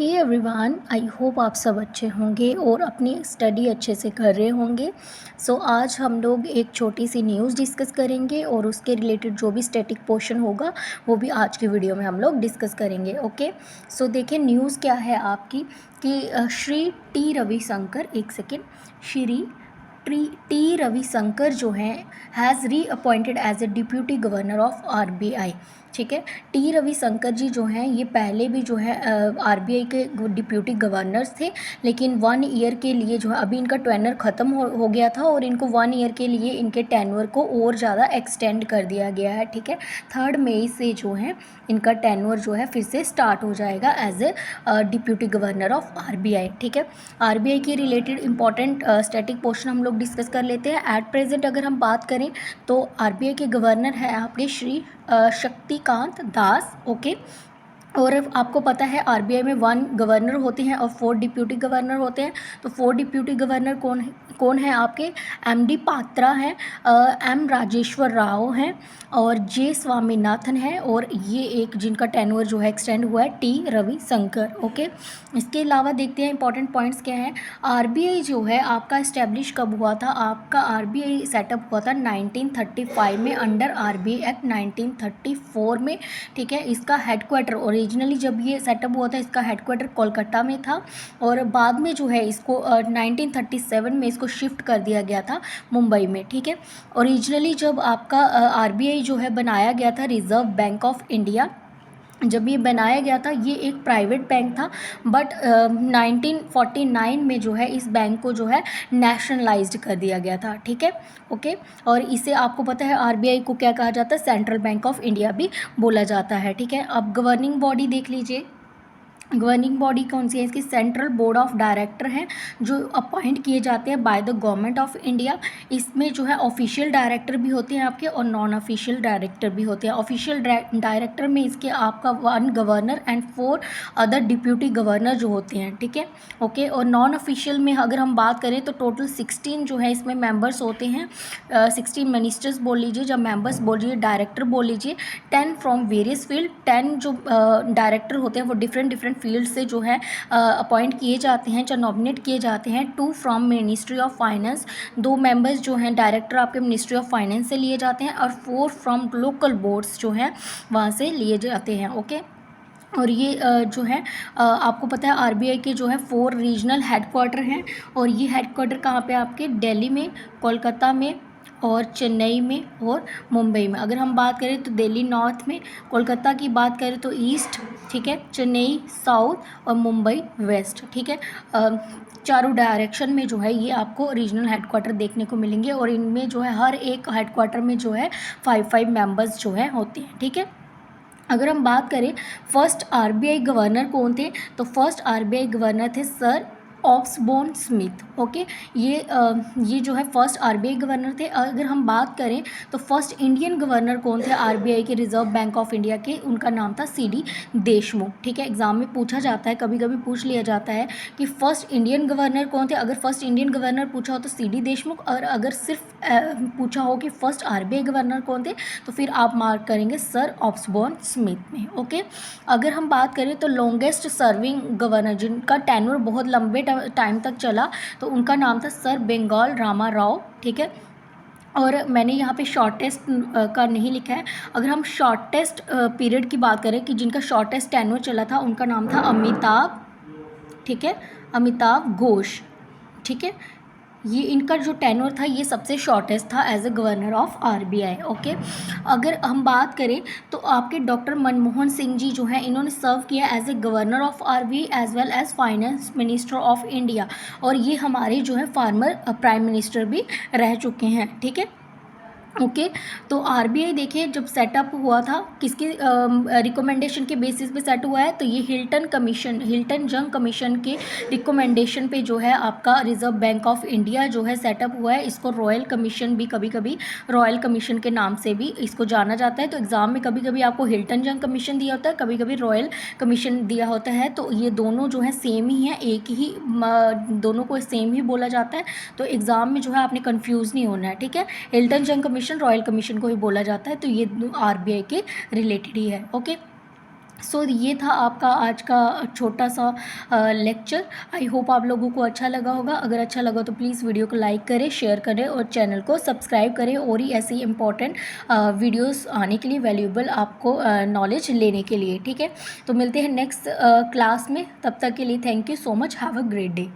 Hey everyone, I hope आप सब अच्छे होंगे और अपनी स्टडी अच्छे से कर रहे होंगे। आज हम लोग एक छोटी सी न्यूज़ डिस्कस करेंगे और उसके रिलेटेड जो भी स्टैटिक पोर्शन होगा वो भी आज की वीडियो में हम लोग डिस्कस करेंगे। ओके, देखिए न्यूज़ क्या है आपकी कि श्री टी रविशंकर, एक सेकेंड, श्री टी रविशंकर जो हैं has reappointed as a deputy governor of RBI. ठीक है, टी रविशंकर जी जो हैं ये पहले भी जो है आरबीआई के डिप्यूटी गवर्नर्स थे, लेकिन 1 ईयर के लिए जो है अभी इनका टेन्योर ख़त्म हो गया था और इनको 1 ईयर के लिए इनके टेन्योर को और ज़्यादा एक्सटेंड कर दिया गया है। ठीक है, 3 मई से जो है इनका टेन्योर जो है फिर से स्टार्ट हो जाएगा as a deputy governor of RBI. ठीक है, आरबीआई के रिलेटेड इंपॉर्टेंट स्टैटिक पोर्शन हम लोग डिस्कस कर लेते हैं। एट प्रेजेंट अगर हम बात करें तो आरबीआई के गवर्नर हैं आपके श्री शक्तिकांत दास। ओके, और आपको पता है आरबीआई में 1 गवर्नर होते हैं और 4 डिप्यूटी गवर्नर होते हैं। तो 4 डिप्यूटी गवर्नर कौन है आपके? एमडी पात्रा हैं, एम राजेश्वर राव हैं और जे स्वामीनाथन है, और ये एक जिनका टेन्योर जो है एक्सटेंड हुआ है टी रविशंकर। ओके, इसके अलावा देखते हैं इंपॉर्टेंट पॉइंट्स क्या हैं। आरबीआई जो है आपका इस्टेब्लिश कब हुआ था? आपका आरबीआई सेटअप हुआ था 1935 में अंडर आरबीआई एक्ट 1934 में। ठीक है, इसका हेडक्वार्टर ओरिजिनली जब ये सेटअप हुआ था इसका हेडक्वार्टर कोलकाता में था और बाद में जो है इसको 1937 में इसको शिफ्ट कर दिया गया था मुंबई में। ठीक है, ओरिजिनली जब आपका आरबीआई जो है बनाया गया था रिज़र्व बैंक ऑफ इंडिया, जब ये बनाया गया था ये एक प्राइवेट बैंक था, बट 1949 में जो है इस बैंक को जो है नेशनलाइज्ड कर दिया गया था। ठीक है, ओके, और इसे आपको पता है आरबीआई को क्या कहा जाता है? सेंट्रल बैंक ऑफ इंडिया भी बोला जाता है। ठीक है, अब गवर्निंग बॉडी देख लीजिए। गवर्निंग बॉडी कौन सी है इसकी? सेंट्रल बोर्ड ऑफ डायरेक्टर हैं जो अपॉइंट किए जाते हैं by the government of India. इसमें जो है ऑफिशियल डायरेक्टर भी होते हैं आपके और नॉन ऑफिशियल डायरेक्टर भी होते हैं। ऑफिशियल डायरेक्टर में इसके आपका 1 governor and 4 other deputy governor जो होते हैं। ठीक है, ओके, और नॉन ऑफिशियल में अगर हम बात करें तो टोटल 16 जो है इसमें मेंबर्स होते हैं। 16 मिनिस्टर्स बोल लीजिए, जब मेंबर्स बोल लीजिए, डायरेक्टर बोल लीजिए। 10 फ्रॉम वेरियस फील्ड, 10 जो डायरेक्टर होते हैं वो डिफरेंट फील्ड से जो है अपॉइंट किए जाते हैं, चाहे नॉमिनेट किए जाते हैं। 2 from ministry of finance, 2 members जो हैं डायरेक्टर आपके मिनिस्ट्री ऑफ फाइनेंस से लिए जाते हैं और 4 फ्रॉम लोकल बोर्ड्स जो हैं वहाँ से लिए जाते हैं। ओके, और ये जो है आपको पता है आरबीआई के जो है 4 रीजनल हेडक्वार्टर हैं और ये हेडक्वार्टर कहाँ पे आपके? दिल्ली में, कोलकाता में और चेन्नई में और मुंबई में। अगर हम बात करें तो दिल्ली नॉर्थ में, कोलकाता की बात करें तो ईस्ट, ठीक है, चेन्नई साउथ और मुंबई वेस्ट। ठीक है, चारों डायरेक्शन में जो है ये आपको रीजनल हेडक्वार्टर देखने को मिलेंगे और इनमें जो है हर एक हेडक्वार्टर में जो है 5 मेंबर्स जो है होते हैं। ठीक है, अगर हम बात करें फर्स्ट आरबीआई गवर्नर कौन थे, तो फर्स्ट आरबीआई गवर्नर थे सर ऑक्सबोर्न स्मिथ। ओके, ये जो है फर्स्ट आरबीआई गवर्नर थे। अगर हम बात करें तो फर्स्ट इंडियन गवर्नर कौन थे आरबीआई के, रिजर्व बैंक ऑफ इंडिया के? उनका नाम था सीडी देशमुख। ठीक है, एग्जाम में पूछा जाता है, कभी कभी पूछ लिया जाता है कि फर्स्ट इंडियन गवर्नर कौन थे। अगर फर्स्ट इंडियन गवर्नर पूछा हो तो सीडी देशमुख, और अगर सिर्फ पूछा हो कि फर्स्ट आरबीआई गवर्नर कौन थे तो फिर आप मार्क करेंगे सर ऑक्सबोर्न स्मिथ में। ओके, अगर हम बात करें तो लॉन्गेस्ट सर्विंग गवर्नर जिनका टेन्योर बहुत लंबे टाइम तक चला तो उनका नाम था सर बेंगल रामा राव। ठीक है, और मैंने यहाँ पे शॉर्टेस्ट का नहीं लिखा है। अगर हम शॉर्टेस्ट पीरियड की बात करें कि जिनका शॉर्टेस्ट टेन्योर चला था उनका नाम था अमिताभ, ठीक है, अमिताभ घोष। ठीक है, ये इनका जो टेन्योर था ये सबसे शॉर्टेस्ट था as a governor of RBI. Okay, अगर हम बात करें तो आपके डॉक्टर मनमोहन सिंह जी जो हैं इन्होंने सर्व किया as a governor of RBI as well as finance minister of India, और ये हमारे जो है फार्मर प्राइम मिनिस्टर भी रह चुके हैं। ठीक है, ओके, तो आरबीआई देखिए जब सेटअप हुआ था किसकी रिकमेंडेशन के बेसिस पे सेट हुआ है, तो ये हिल्टन जंग कमीशन के रिकमेंडेशन पे जो है आपका रिजर्व बैंक ऑफ इंडिया जो है सेटअप हुआ है। इसको रॉयल कमीशन भी, कभी कभी रॉयल कमीशन के नाम से भी इसको जाना जाता है। तो एग्ज़ाम में कभी कभी आपको हिल्टन जंग कमीशन दिया होता है, कभी कभी रॉयल कमीशन दिया होता है, तो ये दोनों जो है सेम ही है, एक ही दोनों को सेम ही बोला जाता है। तो एग्ज़ाम में जो है आपने कन्फ्यूज़ नहीं होना है। ठीक है, हिल्टन जंग रॉयल कमीशन को ही बोला जाता है, तो ये आरबीआई के रिलेटेड ही है। ओके, सो ये था आपका आज का छोटा सा लेक्चर। आई होप आप लोगों को अच्छा लगा होगा। अगर अच्छा लगा तो प्लीज़ वीडियो को लाइक करें, शेयर करें और चैनल को सब्सक्राइब करें, और ही ऐसी इंपॉर्टेंट वीडियोस आने के लिए, वैल्यूएबल आपको नॉलेज लेने के लिए। ठीक है, तो मिलते हैं नेक्स्ट क्लास में। तब तक के लिए thank you so much. Have a great day.